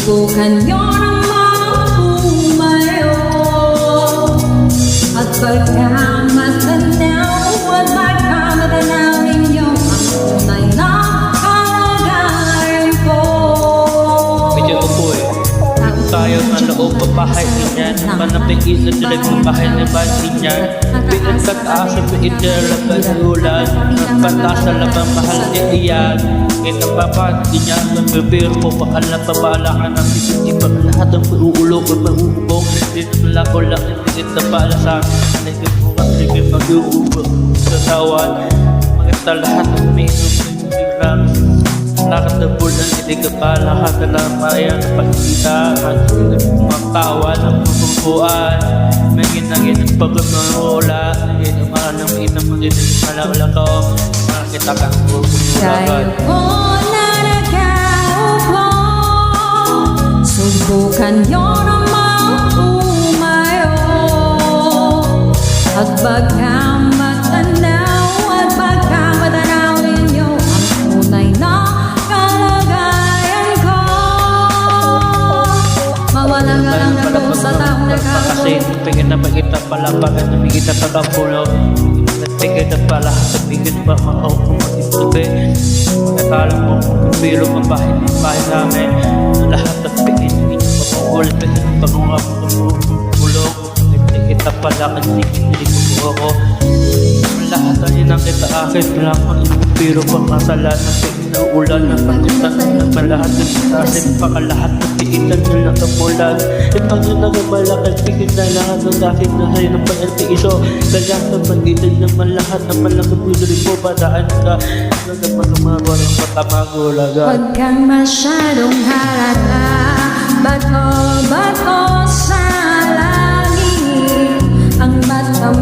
Subukan nyo namang umayo at pagkamatanaw at pagkamatanaw ninyo ang tunay na kalagayan ko. Medyo ko po eh. Tayo na loob papahay niya, panapigil at nagpapahay na basi niya. Bilang kataas at itirap ang ulan, pantasa labang mahal niya iyan. Kita papati niya, magbibiro po pakala pabalakan ng isip-ipak lahat ang pauulog at mauubong. Dito pala ko lang itigit na pala sa akin. Naging po at naging mag-uubog sa tawan. Maganda lahat ng minum-minum. Lakat na bulan, hindi ka pa lahat na lamayan ng pagkita at makawa ng pagkukuan. May ginagin ng pagkamarola, naging umahan ng inang maginig malawala ko. Makakita kang Dahil ko na nagkaupo, subukan nyo namang umayo at pagkamatanaw at pagkamatanaw ninyo ang tunay na kalagayan ko. Mawalang alam na po sa taong nakaupo. Kasi tingin na makita pala pagkat namigita tagapulo. Tingin na pala tingin ba makaupo mag-ibig. Magkatalang mo kung biro mabahay ng bahay namin. Lahat at tingin ninyo mapangulit tingin ng pangungap ng bulong. Nakikita pala kasi hindi ko ako. Lahat ang inang kita akin lang ang pero pangkasalan ng tingin na ulan ng pagkitan ng malahat ng sitasin pakalahat ng tiitan ng nakamulan. Ipag yun na malakad tingin na lahat ng aking nahay ng panantiiso. Kaya sa magitan ng malahat ng malakad mo rin mo padaan ka. Nagapagamawa ng patamagulaga. Huwag kang masyadong halata, bato sa langit ang mata